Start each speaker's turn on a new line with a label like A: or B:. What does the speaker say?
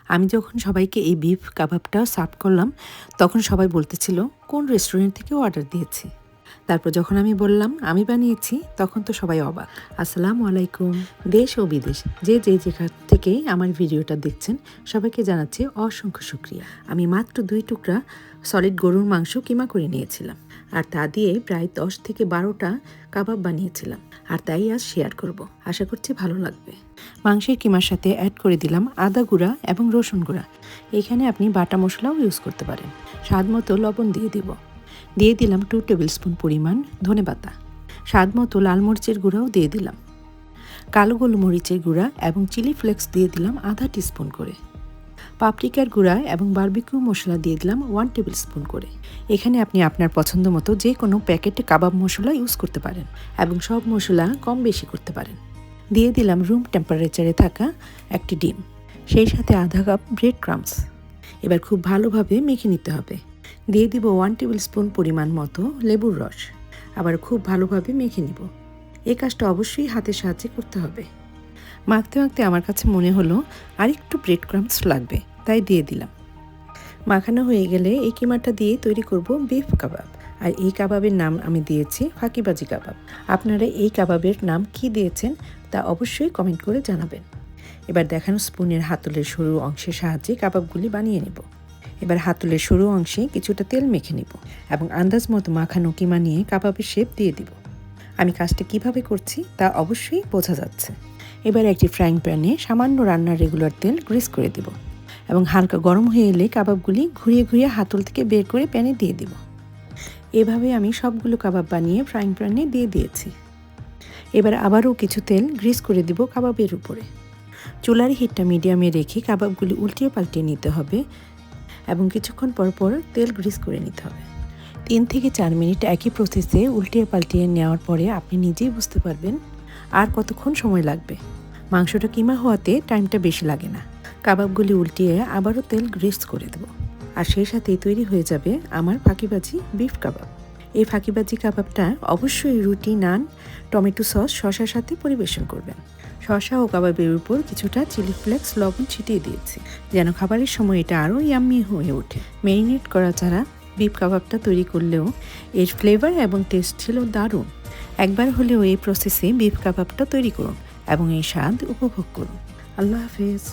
A: আমি যখন সবাইকে এই বিফ কাবাবটা সার্ভ করলাম তখন সবাই বলতেছিল কোন রেস্টুরেন্ট থেকে অর্ডার দিয়েছি। তারপর যখন আমি বললাম আমি বানিয়েছি তখন তো সবাই অবাক। আসসালামু আলাইকুম। দেশ ও বিদেশ যে যেখান থেকেই আমার ভিডিওটা দেখছেন সবাইকে জানাচ্ছি অসংখ্য শুকরিয়া। আমি মাত্র 2 টুকরা সলিড গরুর মাংস কিমা করে নিয়েছিলাম আর তা দিয়ে প্রায় 10 থেকে 12টা কাবাব বানিয়েছিলাম আর তাই আজ শেয়ার করব। আশা করছি ভালো লাগবে। মাংসের কিমার সাথে অ্যাড করে দিলাম আদা গুঁড়া এবং রসুন গুঁড়া। এখানে আপনি বাটা মশলাও ইউজ করতে পারেন। স্বাদ মতো লবণ দিয়ে দিলাম 2 টেবিল স্পুন পরিমাণ ধনেপাতা। স্বাদ মতো লাল মরিচের গুঁড়াও দিয়ে দিলাম। কালো গোলমরিচের গুঁড়া এবং চিলি ফ্লেক্স দিয়ে দিলাম আধা টিস্পুন করে। পাপরিকার গুঁড়া এবং বারবিকিউ মশলা দিয়ে দিলাম 1 টেবিল স্পুন করে। এখানে আপনি আপনার পছন্দ মতো যে কোনো প্যাকেটে কাবাব মশলা ইউজ করতে পারেন এবং সব মশলা কম বেশি করতে পারেন। দিয়ে দিলাম রুম টেম্পারেচারে থাকা একটি ডিম, সেই সাথে আধা কাপ ব্রেড ক্রাম্বস। এবার খুব ভালোভাবে মেখে নিতে হবে। দিয়ে দিব 1 টেবিল স্পুন পরিমাণ মতো লেবুর রস। আবার খুব ভালোভাবে মেখে নিব। এই কাজটা অবশ্যই হাতের সাহায্যে করতে হবে। মাখতে মাখতে আমার কাছে মনে হলো আরেকটু ব্রেড ক্রাম্বস লাগবে, তাই দিয়ে দিলাম। মাখানো হয়ে গেলে এই কিমাটা দিয়ে তৈরি করব বিফ কাবাব। আর এই কাবাবের নাম আমি দিয়েছি ফাঁকিবাজি কাবাব। আপনারা এই কাবাবের নাম কি দিয়েছেন তা অবশ্যই কমেন্ট করে জানাবেন। এবার দেখানো স্পুনের হাতলের সরু অংশের সাহায্যে কাবাবগুলি বানিয়ে নেব। এবার হাতলের সরু অংশে কিছুটা তেল মেখে নিব এবং আন্দাজ মতো মাখানো কিমা নিয়ে কাবাবের শেপ দিয়ে দিব। আমি কাজটা কিভাবে করছি তা অবশ্যই বোঝা যাচ্ছে। এবার একটি ফ্রাইং প্যানে সামান্য রান্নার রেগুলার তেল গ্রিস করে দিব এবং হালকা গরম হয়ে এলে কাবাবগুলি ঘুরিয়ে হাতল থেকে বের করে প্যানে দিয়ে দিব। এভাবে আমি সবগুলো কাবাব বানিয়ে ফ্রাইং প্যানে দিয়ে দিয়েছি। এবার আবারও কিছু তেল গ্রিস করে দিব কাবাবের উপরে। চুলার হিটটা মিডিয়ামে রেখে কাবাবগুলি উল্টিয়ে পাল্টিয়ে নিতে হবে এবং কিছুক্ষণ পর তেল গ্রিস করে নিতে হবে। 3 থেকে 4 মিনিট একই প্রসেসে উল্টিয়ে পাল্টিয়ে নেওয়ার পরে আপনি নিজেই বুঝতে পারবেন আর কতক্ষণ সময় লাগবে। মাংসটা কিমা হওয়াতে টাইমটা বেশি লাগে না। কাবাবগুলি উল্টিয়ে আবারও তেল গ্রিস করে দেব আর সেই সাথেই তৈরি হয়ে যাবে আমার ফাঁকিবাজি বিফ কাবাব। এই ফাঁকিবাজি কাবাবটা অবশ্যই রুটি, নান, টমেটো সস, শসার সাথে পরিবেশন করবেন। শসা ও কাবাবের উপর কিছুটা চিলি ফ্লেক্স লবণ ছিটিয়ে দিয়েছি যেন খাবারের সময় এটা আরও ইয়াম্মি হয়ে ওঠে। ম্যারিনেট করা ছাড়া বিফ কাবাবটা তৈরি করলেও এর ফ্লেভার এবং টেস্ট ছিল দারুণ। একবার হলেও এই প্রসেসে বিফ কাবাবটা তৈরি করুন এবং এই স্বাদ উপভোগ করুন। আল্লাহ হাফেজ।